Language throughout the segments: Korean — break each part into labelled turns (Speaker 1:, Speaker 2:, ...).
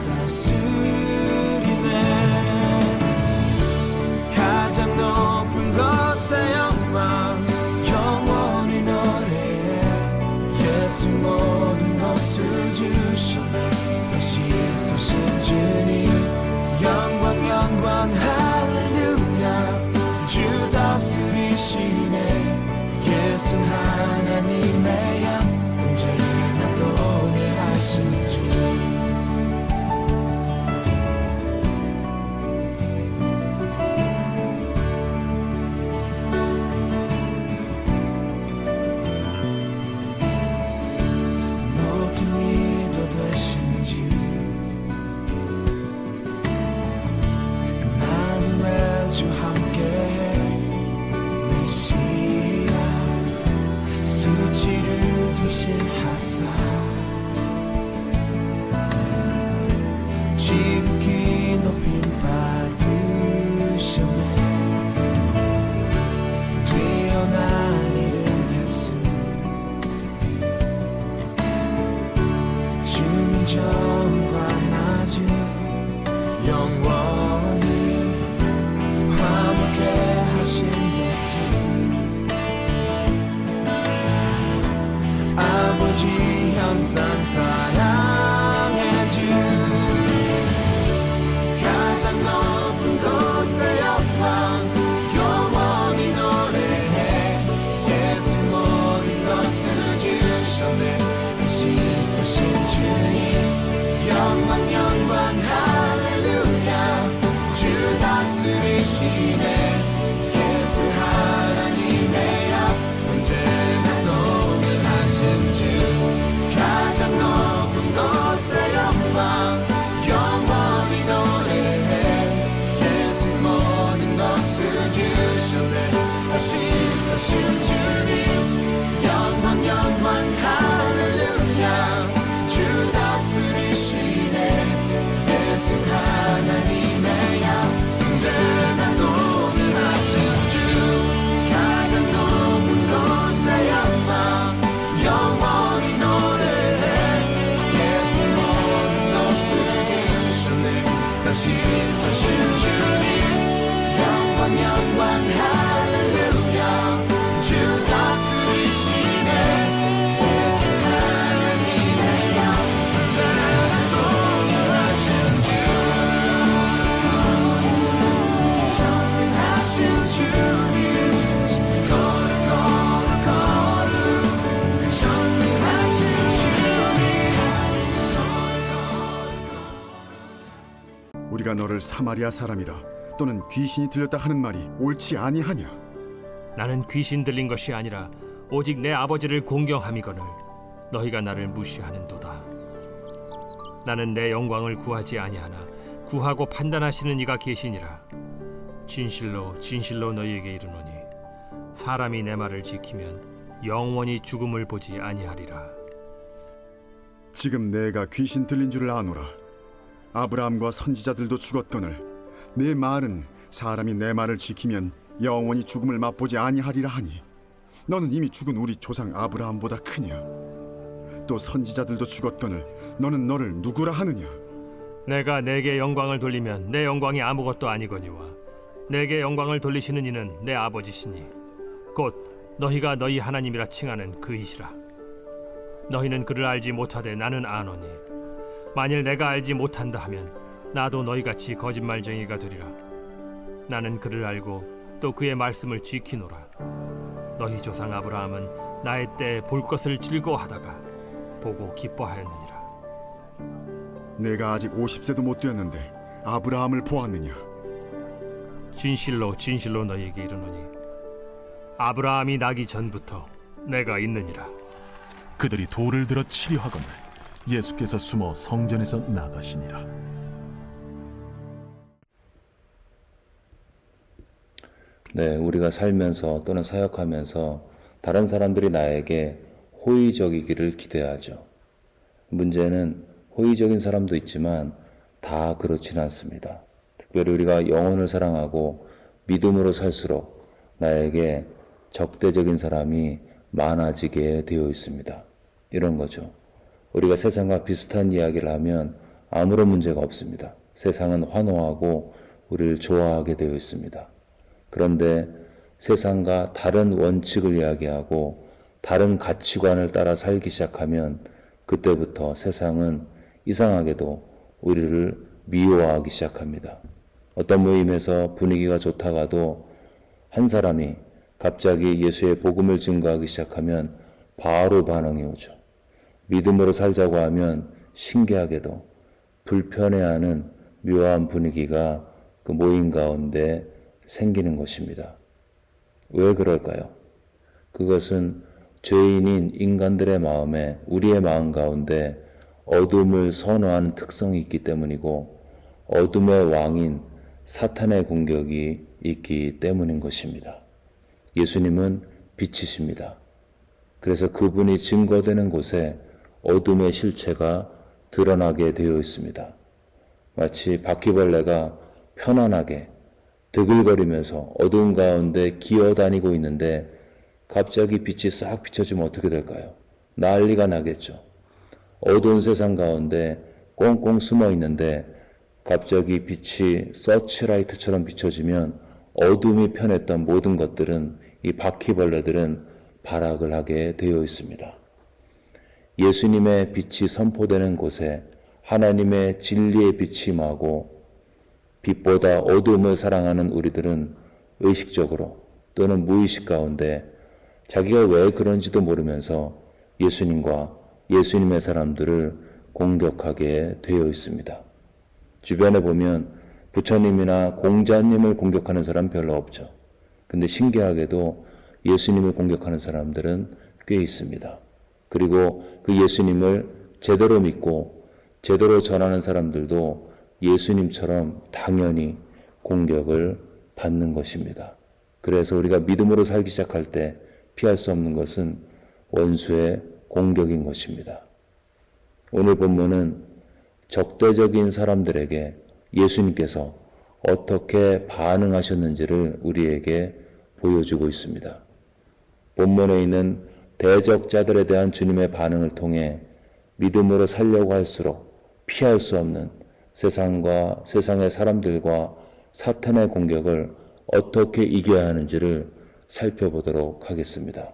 Speaker 1: 다스리네. 가장 높은 것의 영광 영원히 노래해. 예수 모든 것을 주시네. 다시 사신 주님 영광 영광 할렐루야. 주 다스리시네. 예수 하나님의 양 언제나 동행하신 주. 모든 이도 되신 주 임마누엘 주 함께해. 메시아 수치를 대신하사 지극히 높임 받으셨네. 뛰어난 이름 예수 주는 정과 나주 영원히 화목해 하신 예수. 아버지 항상 사랑해 주. 가장 높은 곳의 영광 영원히 노래해. 예수 모든 것을 주셨네. 다시 사신 주님 영광 영광 할렐루야. 주 다스리시네. 예수 하나님의 양 언제나 동행하신 주. 가장 높은 곳의 영광 영원히 노래해. 예수 모든 것을 주셨네. 다시 사신 주님 영광 영광 할렐루야. 주 다스리시네. 예수 하나님의 양 언제나 동행하신 주. 가장 높은 곳의 영광 영원히 노래해. 예수 모든 것을 주셨네. 다시 사신 주님 영광 영광 할렐루야. 주 다스리시네. 예수 하나님의 양 언제나 동행하신 주. 전능하신 주님 거룩 거룩 거룩. 전능하신 주님 거룩 거룩.
Speaker 2: 우리가 너를 사마리아 사람이라 또는 귀신이 들렸다 하는 말이 옳지 아니하냐?
Speaker 3: 나는 귀신 들린 것이 아니라 오직 내 아버지를 공경함이거늘 너희가 나를 무시하는도다. 나는 내 영광을 구하지 아니하나 구하고 판단하시는 이가 계시니라. 진실로 진실로 너희에게 이르노니 사람이 내 말을 지키면 영원히 죽음을 보지 아니하리라.
Speaker 2: 지금 내가 귀신 들린 줄을 아노라. 아브라함과 선지자들도 죽었거늘 내 말은 사람이 내 말을 지키면 영원히 죽음을 맛보지 아니하리라 하니 너는 이미 죽은 우리 조상 아브라함보다 크냐? 또 선지자들도 죽었거늘 너는 너를 누구라 하느냐?
Speaker 3: 내가 내게 영광을 돌리면 내 영광이 아무것도 아니거니와 내게 영광을 돌리시는 이는 내 아버지시니 곧 너희가 너희 하나님이라 칭하는 그이시라. 너희는 그를 알지 못하되 나는 아노니 만일 내가 알지 못한다 하면 나도 너희같이 거짓말쟁이가 되리라. 나는 그를 알고 또 그의 말씀을 지키노라. 너희 조상 아브라함은 나의 때에 볼 것을 즐거워하다가 보고 기뻐하였느니라.
Speaker 2: 내가 아직 50세도 못 되었는데 아브라함을 보았느냐?
Speaker 3: 진실로 진실로 너희에게 이르노니 아브라함이 나기 전부터 내가 있느니라.
Speaker 4: 그들이 돌을 들어 치려 하거늘 예수께서 숨어 성전에서 나가시니라.
Speaker 5: 네, 우리가 살면서 또는 사역하면서 다른 사람들이 나에게 호의적이기를 기대하죠. 문제는 호의적인 사람도 있지만 다 그렇지는 않습니다. 특별히 우리가 영혼을 사랑하고 믿음으로 살수록 나에게 적대적인 사람이 많아지게 되어 있습니다. 이런 거죠. 우리가 세상과 비슷한 이야기를 하면 아무런 문제가 없습니다. 세상은 환호하고 우리를 좋아하게 되어 있습니다. 그런데 세상과 다른 원칙을 이야기하고 다른 가치관을 따라 살기 시작하면 그때부터 세상은 이상하게도 우리를 미워하기 시작합니다. 어떤 모임에서 분위기가 좋다가도 한 사람이 갑자기 예수의 복음을 증거하기 시작하면 바로 반응이 오죠. 믿음으로 살자고 하면 신기하게도 불편해하는 묘한 분위기가 그 모임 가운데 생기는 것입니다. 왜 그럴까요? 그것은 죄인인 인간들의 마음에, 우리의 마음 가운데 어둠을 선호하는 특성이 있기 때문이고 어둠의 왕인 사탄의 공격이 있기 때문인 것입니다. 예수님은 빛이십니다. 그래서 그분이 증거되는 곳에 어둠의 실체가 드러나게 되어 있습니다. 마치 바퀴벌레가 편안하게 드글거리면서 어두운 가운데 기어다니고 있는데 갑자기 빛이 싹 비춰지면 어떻게 될까요? 난리가 나겠죠. 어두운 세상 가운데 꽁꽁 숨어 있는데 갑자기 빛이 서치라이트처럼 비춰지면 어둠이 편했던 모든 것들은, 이 바퀴벌레들은 발악을 하게 되어 있습니다. 예수님의 빛이 선포되는 곳에 하나님의 진리의 빛이 임하고 빛보다 어둠을 사랑하는 우리들은 의식적으로 또는 무의식 가운데 자기가 왜 그런지도 모르면서 예수님과 예수님의 사람들을 공격하게 되어 있습니다. 주변에 보면 부처님이나 공자님을 공격하는 사람 별로 없죠. 근데 신기하게도 예수님을 공격하는 사람들은 꽤 있습니다. 그리고 그 예수님을 제대로 믿고 제대로 전하는 사람들도 예수님처럼 당연히 공격을 받는 것입니다. 그래서 우리가 믿음으로 살기 시작할 때 피할 수 없는 것은 원수의 공격인 것입니다. 오늘 본문은 적대적인 사람들에게 예수님께서 어떻게 반응하셨는지를 우리에게 보여주고 있습니다. 본문에 있는 대적자들에 대한 주님의 반응을 통해 믿음으로 살려고 할수록 피할 수 없는 세상과 세상의 사람들과 사탄의 공격을 어떻게 이겨야 하는지를 살펴보도록 하겠습니다.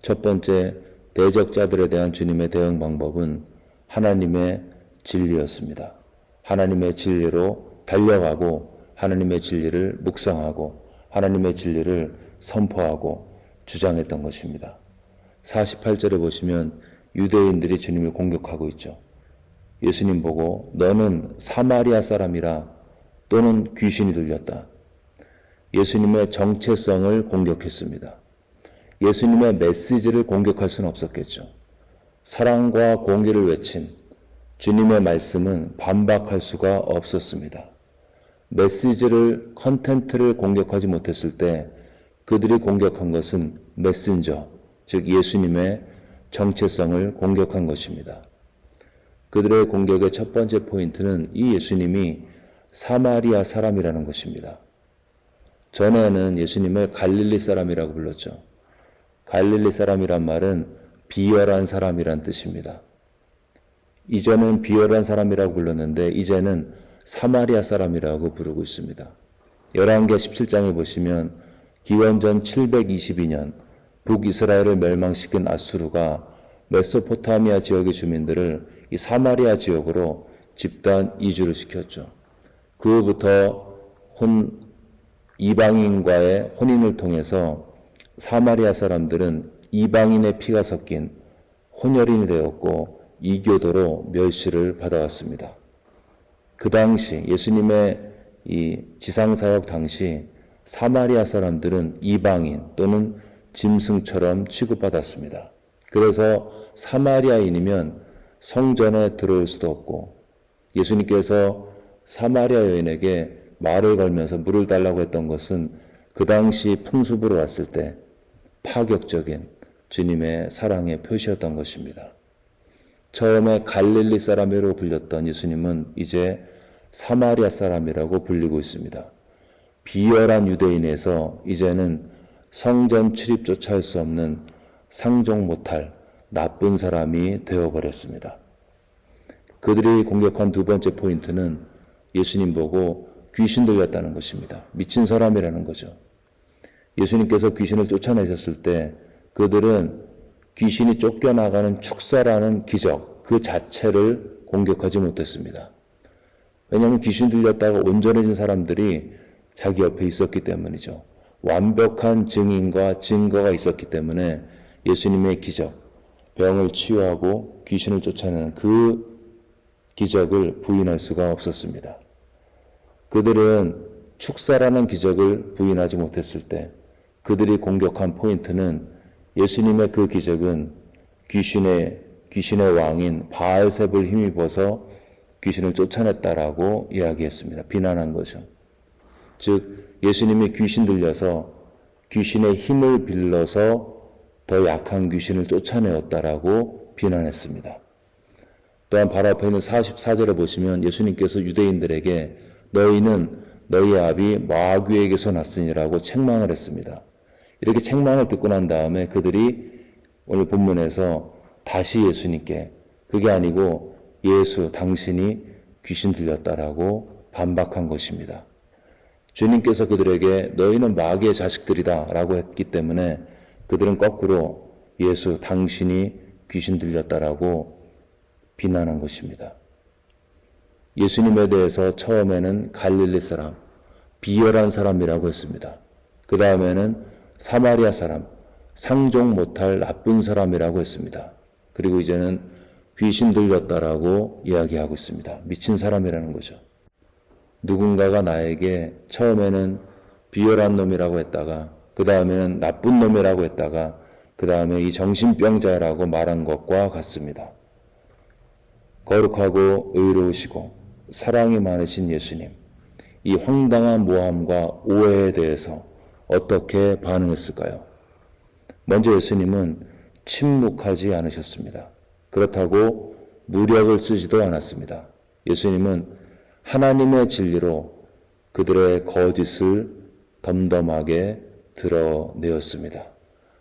Speaker 5: 첫 번째, 대적자들에 대한 주님의 대응 방법은 하나님의 진리였습니다. 하나님의 진리로 달려가고 하나님의 진리를 묵상하고 하나님의 진리를 선포하고 주장했던 것입니다. 48절에 보시면 유대인들이 주님을 공격하고 있죠. 예수님 보고 너는 사마리아 사람이라 또는 귀신이 들렸다. 예수님의 정체성을 공격했습니다. 예수님의 메시지를 공격할 수는 없었겠죠. 사랑과 공의를 외친 주님의 말씀은 반박할 수가 없었습니다. 메시지를, 컨텐트를 공격하지 못했을 때 그들이 공격한 것은 메신저, 즉 예수님의 정체성을 공격한 것입니다. 그들의 공격의 첫 번째 포인트는 이 예수님이 사마리아 사람이라는 것입니다. 전에는 예수님을 갈릴리 사람이라고 불렀죠. 갈릴리 사람이란 말은 비열한 사람이란 뜻입니다. 이전은 비열한 사람이라고 불렀는데 이제는 사마리아 사람이라고 부르고 있습니다. 열왕기 17장에 보시면 기원전 722년 북이스라엘을 멸망시킨 아수르가 메소포타미아 지역의 주민들을 이 사마리아 지역으로 집단 이주를 시켰죠. 그 후부터 이방인과의 혼인을 통해서 사마리아 사람들은 이방인의 피가 섞인 혼혈인이 되었고 이교도로 멸시를 받아왔습니다. 그 당시 예수님의 이 지상사역 당시 사마리아 사람들은 이방인 또는 짐승처럼 취급받았습니다. 그래서 사마리아인이면 성전에 들어올 수도 없고 예수님께서 사마리아 여인에게 말을 걸면서 물을 달라고 했던 것은 그 당시 풍습으로 봤을 때 파격적인 주님의 사랑의 표시였던 것입니다. 처음에 갈릴리 사람이라고 불렸던 예수님은 이제 사마리아 사람이라고 불리고 있습니다. 비열한 유대인에서 이제는 성전 출입조차 할 수 없는 상종 못할 나쁜 사람이 되어버렸습니다. 그들이 공격한 두 번째 포인트는 예수님 보고 귀신 들렸다는 것입니다. 미친 사람이라는 거죠. 예수님께서 귀신을 쫓아내셨을 때 그들은 귀신이 쫓겨나가는 축사라는 기적 그 자체를 공격하지 못했습니다. 왜냐하면 귀신 들렸다가 온전해진 사람들이 자기 옆에 있었기 때문이죠. 완벽한 증인과 증거가 있었기 때문에 예수님의 기적, 병을 치유하고 귀신을 쫓아내는 그 기적을 부인할 수가 없었습니다. 그들은 축사라는 기적을 부인하지 못했을 때 그들이 공격한 포인트는 예수님의 그 기적은 귀신의 왕인 바알셉을 힘입어서 귀신을 쫓아냈다라고 이야기했습니다. 비난한 거죠. 즉 예수님이 귀신 들려서 귀신의 힘을 빌려서 더 약한 귀신을 쫓아내었다라고 비난했습니다. 또한 바로 앞에 있는 44절에 보시면 예수님께서 유대인들에게 너희는 너희 아비 마귀에게서 났으니라고 책망을 했습니다. 이렇게 책망을 듣고 난 다음에 그들이 오늘 본문에서 다시 예수님께 그게 아니고 예수 당신이 귀신 들렸다라고 반박한 것입니다. 주님께서 그들에게 너희는 마귀의 자식들이다 라고 했기 때문에 그들은 거꾸로 예수 당신이 귀신 들렸다라고 비난한 것입니다. 예수님에 대해서 처음에는 갈릴리 사람, 비열한 사람이라고 했습니다. 그 다음에는 사마리아 사람, 상종 못할 나쁜 사람이라고 했습니다. 그리고 이제는 귀신 들렸다라고 이야기하고 있습니다. 미친 사람이라는 거죠. 누군가가 나에게 처음에는 비열한 놈이라고 했다가 그 다음에는 나쁜 놈이라고 했다가 그 다음에 이 정신병자라고 말한 것과 같습니다. 거룩하고 의로우시고 사랑이 많으신 예수님, 이 황당한 모함과 오해에 대해서 어떻게 반응했을까요? 먼저 예수님은 침묵하지 않으셨습니다. 그렇다고 무력을 쓰지도 않았습니다. 예수님은 하나님의 진리로 그들의 거짓을 덤덤하게 드러내었습니다.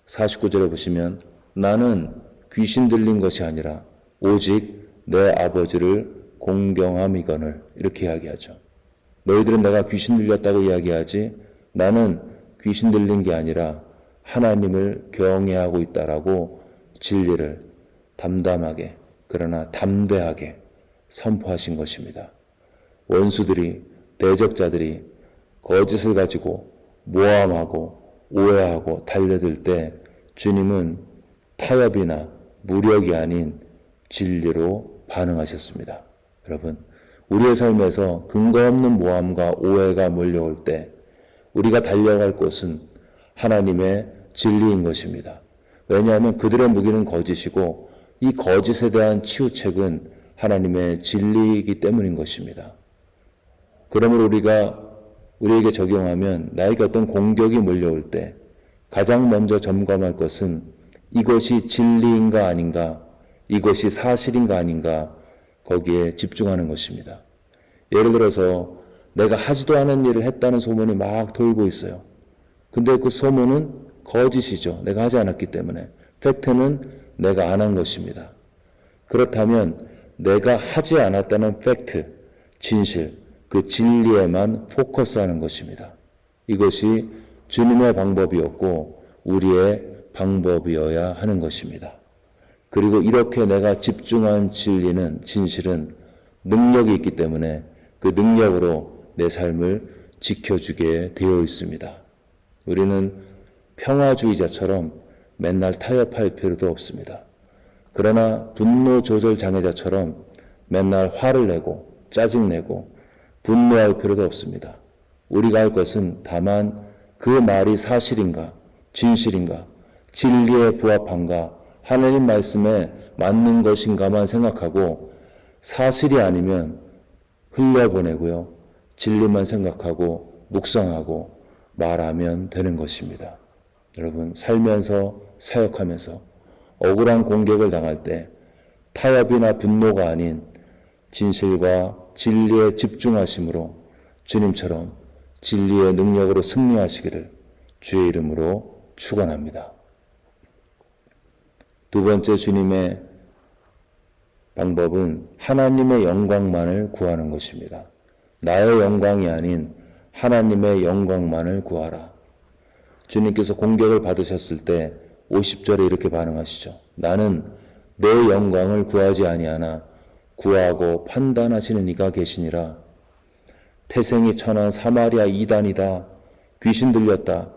Speaker 5: 49절에 보시면 나는 귀신 들린 것이 아니라 오직 내 아버지를 공경함이거늘 이렇게 이야기하죠. 너희들은 내가 귀신 들렸다고 이야기하지 나는 귀신 들린 게 아니라 하나님을 경외하고 있다라고 진리를 담담하게 그러나 담대하게 선포하신 것입니다. 원수들이 대적자들이 거짓을 가지고 모함하고 오해하고 달려들 때 주님은 타협이나 무력이 아닌 진리로 반응하셨습니다. 여러분, 우리의 삶에서 근거 없는 모함과 오해가 몰려올 때 우리가 달려갈 곳은 하나님의 진리인 것입니다. 왜냐하면 그들의 무기는 거짓이고 이 거짓에 대한 치유책은 하나님의 진리이기 때문인 것입니다. 그러므로 우리에게 적용하면 나에게 어떤 공격이 몰려올 때 가장 먼저 점검할 것은 이것이 진리인가 아닌가, 이것이 사실인가 아닌가 거기에 집중하는 것입니다. 예를 들어서 내가 하지도 않은 일을 했다는 소문이 막 돌고 있어요. 근데 그 소문은 거짓이죠. 내가 하지 않았기 때문에. 팩트는 내가 안 한 것입니다. 그렇다면 내가 하지 않았다는 팩트, 진실, 그 진리에만 포커스하는 것입니다. 이것이 주님의 방법이었고 우리의 방법이어야 하는 것입니다. 그리고 이렇게 내가 집중한 진리는 진실은 능력이 있기 때문에 그 능력으로 내 삶을 지켜주게 되어 있습니다. 우리는 평화주의자처럼 맨날 타협할 필요도 없습니다. 그러나 분노 조절 장애자처럼 맨날 화를 내고 짜증내고 분노할 필요도 없습니다. 우리가 할 것은 다만 그 말이 사실인가, 진실인가, 진리에 부합한가, 하나님 말씀에 맞는 것인가만 생각하고 사실이 아니면 흘려보내고요. 진리만 생각하고 묵상하고 말하면 되는 것입니다. 여러분, 살면서 사역하면서 억울한 공격을 당할 때 타협이나 분노가 아닌 진실과 진리에 집중하심으로 주님처럼 진리의 능력으로 승리하시기를 주의 이름으로 축원합니다. 두 번째 주님의 방법은 하나님의 영광만을 구하는 것입니다. 나의 영광이 아닌 하나님의 영광만을 구하라. 주님께서 공격을 받으셨을 때 50절에 이렇게 반응하시죠. 나는 내 영광을 구하지 아니하나 구하고 판단하시는 이가 계시니라. 태생이 천한 사마리아 이단이다. 귀신 들렸다.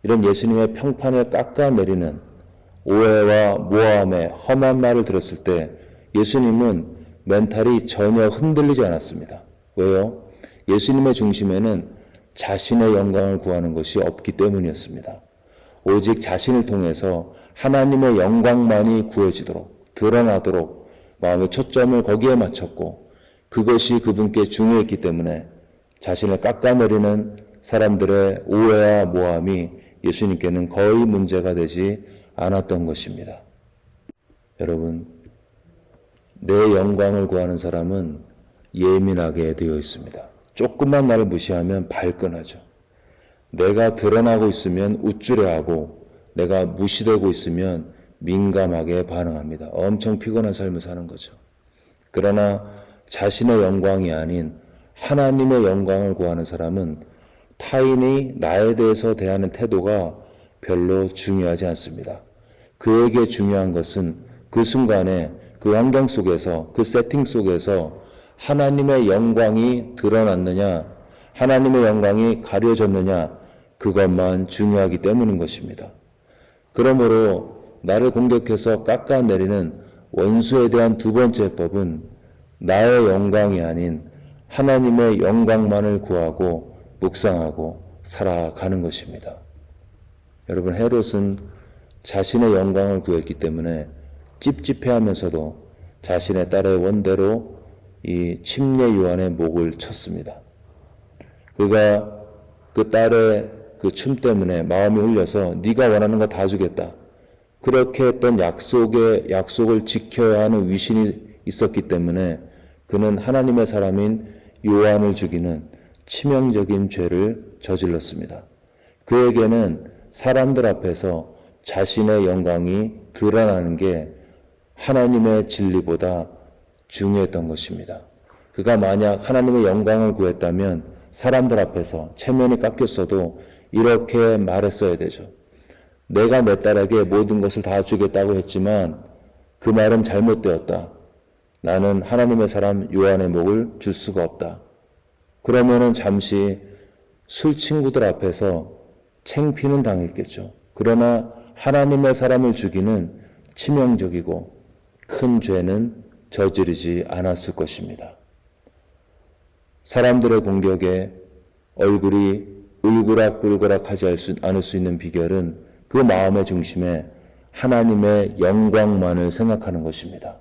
Speaker 5: 이런 예수님의 평판을 깎아내리는 오해와 모함의 험한 말을 들었을 때 예수님은 멘탈이 전혀 흔들리지 않았습니다. 왜요? 예수님의 중심에는 자신의 영광을 구하는 것이 없기 때문이었습니다. 오직 자신을 통해서 하나님의 영광만이 구해지도록, 드러나도록 마음의 초점을 거기에 맞췄고 그것이 그분께 중요했기 때문에 자신을 깎아내리는 사람들의 오해와 모함이 예수님께는 거의 문제가 되지 않았던 것입니다. 여러분, 내 영광을 구하는 사람은 예민하게 되어 있습니다. 조금만 나를 무시하면 발끈하죠. 내가 드러나고 있으면 우쭐해하고 내가 무시되고 있으면 민감하게 반응합니다. 엄청 피곤한 삶을 사는 거죠. 그러나 자신의 영광이 아닌 하나님의 영광을 구하는 사람은 타인이 나에 대해서 대하는 태도가 별로 중요하지 않습니다. 그에게 중요한 것은 그 순간에 그 환경 속에서 그 세팅 속에서 하나님의 영광이 드러났느냐, 하나님의 영광이 가려졌느냐, 그것만 중요하기 때문인 것입니다. 그러므로 나를 공격해서 깎아내리는 원수에 대한 두 번째 법은 나의 영광이 아닌 하나님의 영광만을 구하고 묵상하고 살아가는 것입니다. 여러분, 헤롯은 자신의 영광을 구했기 때문에 찝찝해하면서도 자신의 딸의 원대로 이 침례 요한의 목을 쳤습니다. 그가 그 딸의 그 춤 때문에 마음이 울려서 네가 원하는 거 다 주겠다. 그렇게 했던 약속을 지켜야 하는 위신이 있었기 때문에 그는 하나님의 사람인 요한을 죽이는 치명적인 죄를 저질렀습니다. 그에게는 사람들 앞에서 자신의 영광이 드러나는 게 하나님의 진리보다 중요했던 것입니다. 그가 만약 하나님의 영광을 구했다면 사람들 앞에서 체면이 깎였어도 이렇게 말했어야 되죠. 내가 내 딸에게 모든 것을 다 주겠다고 했지만 그 말은 잘못되었다. 나는 하나님의 사람 요한의 목을 줄 수가 없다. 그러면은 잠시 술 친구들 앞에서 창피는 당했겠죠. 그러나 하나님의 사람을 죽이는 치명적이고 큰 죄는 저지르지 않았을 것입니다. 사람들의 공격에 얼굴이 울그락불그락하지 않을 수 있는 비결은 그 마음의 중심에 하나님의 영광만을 생각하는 것입니다.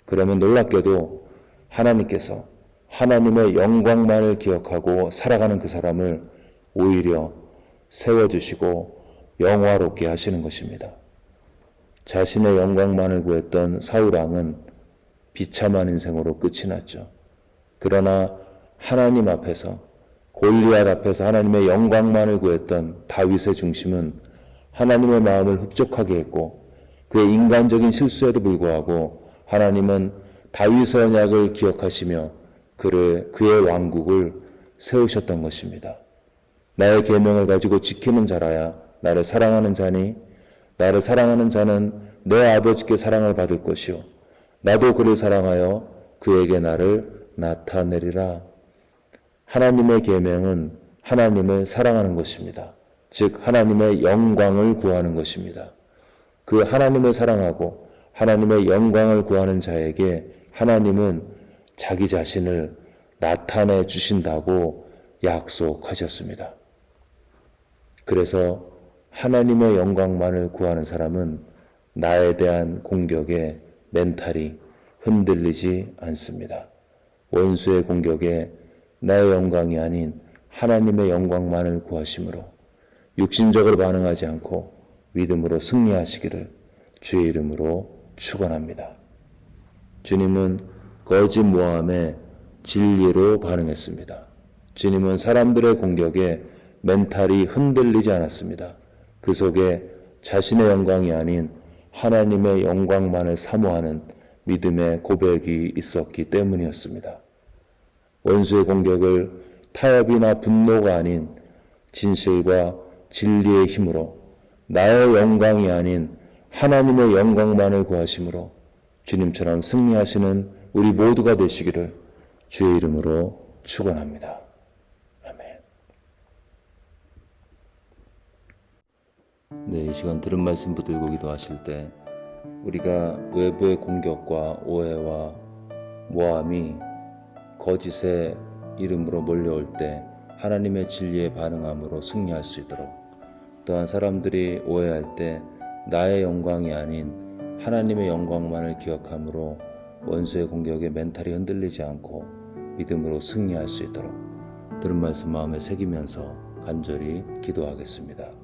Speaker 5: 그러면 놀랍게도 하나님께서 하나님의 영광만을 기억하고 살아가는 그 사람을 오히려 세워주시고 영화롭게 하시는 것입니다. 자신의 영광만을 구했던 사울왕은 비참한 인생으로 끝이 났죠. 그러나 하나님 앞에서 골리앗 앞에서 하나님의 영광만을 구했던 다윗의 중심은 하나님의 마음을 흡족하게 했고 그의 인간적인 실수에도 불구하고 하나님은 다윗의 언약을 기억하시며 그의 왕국을 세우셨던 것입니다. 나의 계명을 가지고 지키는 자라야 나를 사랑하는 자니 나를 사랑하는 자는 내 아버지께 사랑을 받을 것이요 나도 그를 사랑하여 그에게 나를 나타내리라. 하나님의 계명은 하나님을 사랑하는 것입니다. 즉 하나님의 영광을 구하는 것입니다. 그 하나님을 사랑하고 하나님의 영광을 구하는 자에게 하나님은 자기 자신을 나타내 주신다고 약속하셨습니다. 그래서 하나님의 영광만을 구하는 사람은 나에 대한 공격에 멘탈이 흔들리지 않습니다. 원수의 공격에 나의 영광이 아닌 하나님의 영광만을 구하심으로 육신적으로 반응하지 않고 믿음으로 승리하시기를 주의 이름으로 축원합니다. 주님은 거짓 모함에 진리로 반응했습니다. 주님은 사람들의 공격에 멘탈이 흔들리지 않았습니다. 그 속에 자신의 영광이 아닌 하나님의 영광만을 사모하는 믿음의 고백이 있었기 때문이었습니다. 원수의 공격을 타협이나 분노가 아닌 진실과 진리의 힘으로 나의 영광이 아닌 하나님의 영광만을 구하심으로 주님처럼 승리하시는 우리 모두가 되시기를 주의 이름으로 축원합니다. 아멘. 네, 이 시간 들은 말씀 붙들고 기도하실 때 우리가 외부의 공격과 오해와 모함이 거짓의 이름으로 몰려올 때 하나님의 진리에 반응함으로 승리할 수 있도록, 또한 사람들이 오해할 때 나의 영광이 아닌 하나님의 영광만을 기억함으로 원수의 공격에 멘탈이 흔들리지 않고 믿음으로 승리할 수 있도록 들은 말씀 마음에 새기면서 간절히 기도하겠습니다.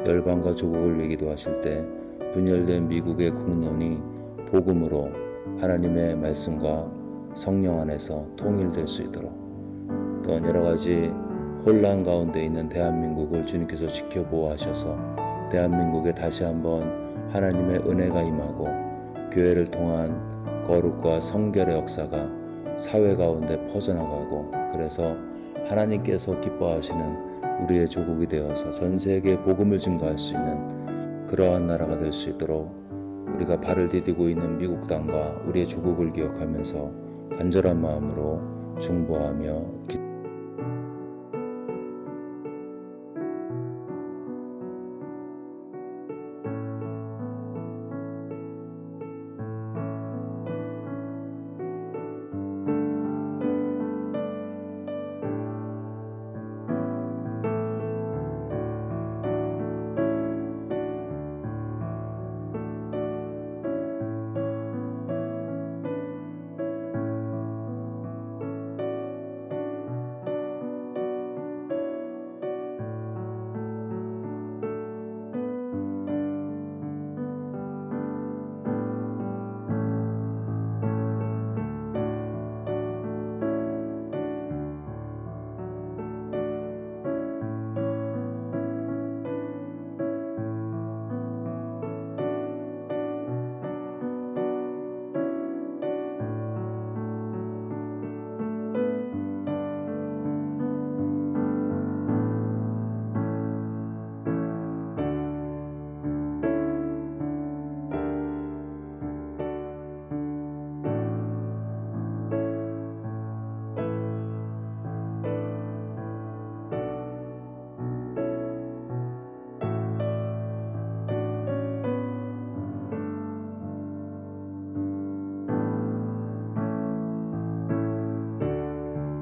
Speaker 5: 열방과 조국을 위해 기도하실 때 분열된 미국의 국론이 복음으로 하나님의 말씀과 성령 안에서 통일될 수 있도록, 또한 여러 가지 혼란 가운데 있는 대한민국을 주님께서 지켜보호하셔서 대한민국에 다시 한번 하나님의 은혜가 임하고 교회를 통한 거룩과 성결의 역사가 사회 가운데 퍼져나가고, 그래서 하나님께서 기뻐하시는 우리의 조국이 되어서 전 세계에 복음을 증거할 수 있는 그러한 나라가 될 수 있도록 우리가 발을 디디고 있는 미국 땅과 우리의 조국을 기억하면서 간절한 마음으로 중보하며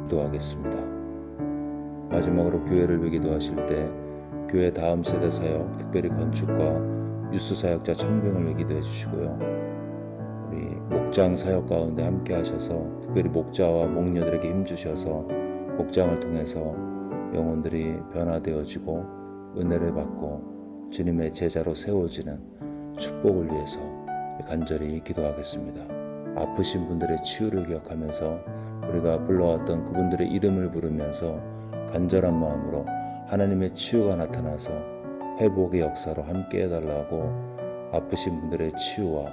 Speaker 5: 기도하겠습니다. 마지막으로 교회를 위해 기도하실 때 교회 다음 세대 사역, 특별히 건축과 유수 사역자 청빙을 위해 기도해 주시고요. 우리 목장 사역 가운데 함께 하셔서 특별히 목자와 목녀들에게 힘주셔서 복장을 통해서 영혼들이 변화되어지고 은혜를 받고 주님의 제자로 세워지는 축복을 위해서 간절히 기도하겠습니다. 아프신 분들의 치유를 기억하면서 우리가 불러왔던 그분들의 이름을 부르면서 간절한 마음으로 하나님의 치유가 나타나서 회복의 역사로 함께 해달라고 아프신 분들의 치유와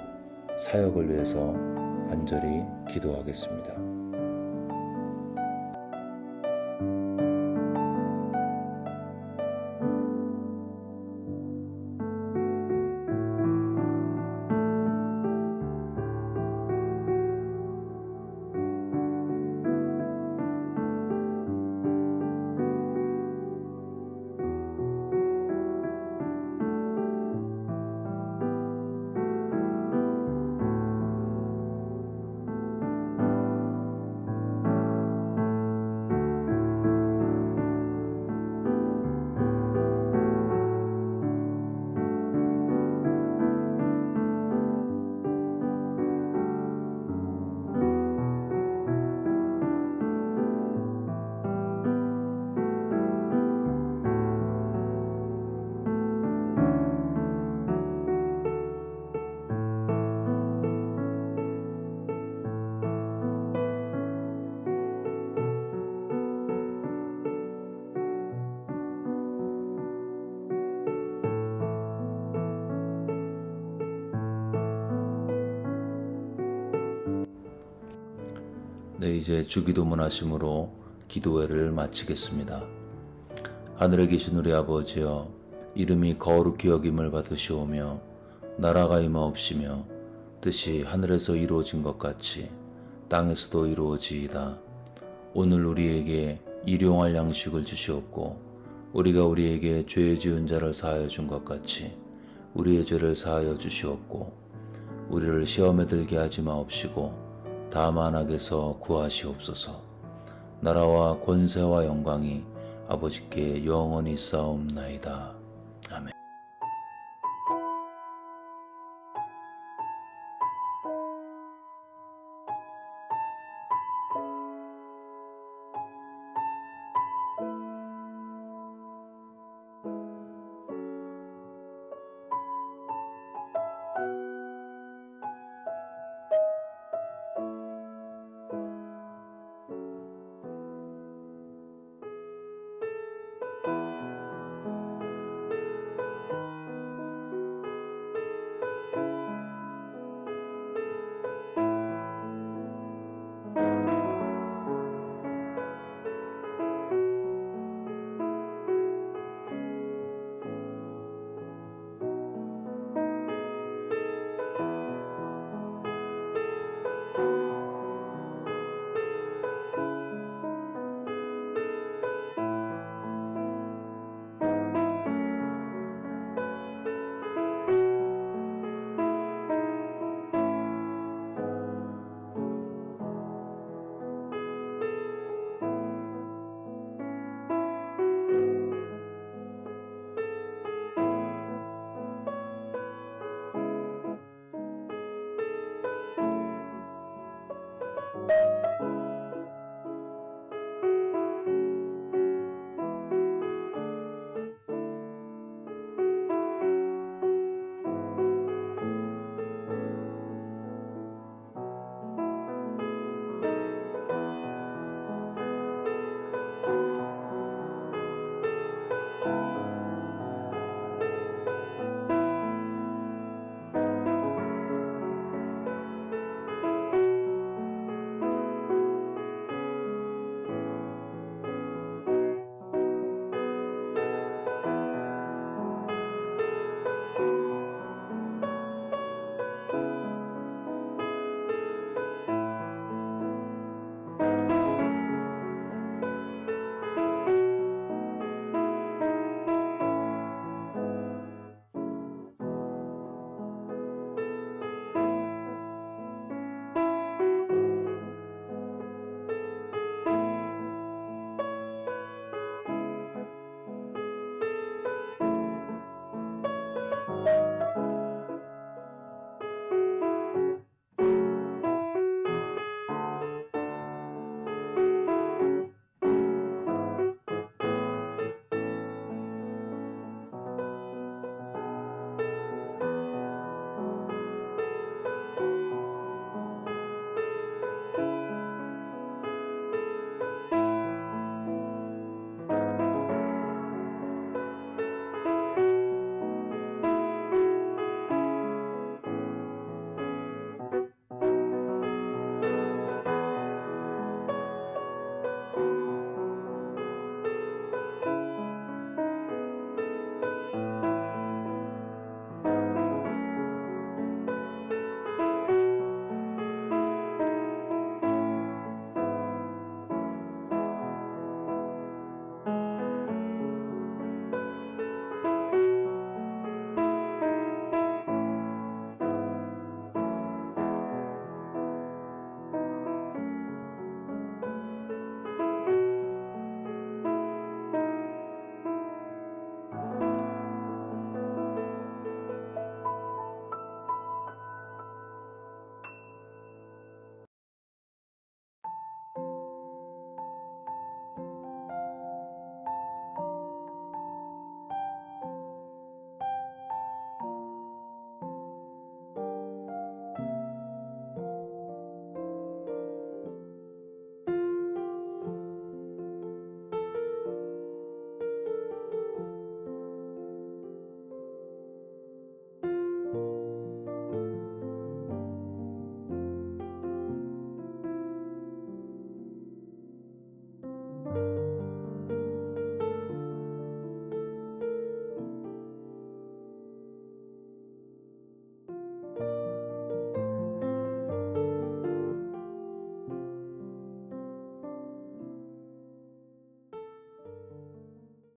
Speaker 5: 사역을 위해서 간절히 기도하겠습니다. 네, 이제 주기도문 하심으로 기도회를 마치겠습니다. 하늘에 계신 우리 아버지여, 이름이 거룩히 여김을 받으시오며 나라가 임하옵시며 뜻이 하늘에서 이루어진 것 같이 땅에서도 이루어지이다. 오늘 우리에게 일용할 양식을 주시옵고 우리가 우리에게 죄 지은 자를 사하여 준 것 같이 우리의 죄를 사하여 주시옵고 우리를 시험에 들게 하지 마옵시고 다만 악에서 구하시옵소서. 나라와 권세와 영광이 아버지께 영원히 쌓옵나이다. 아멘.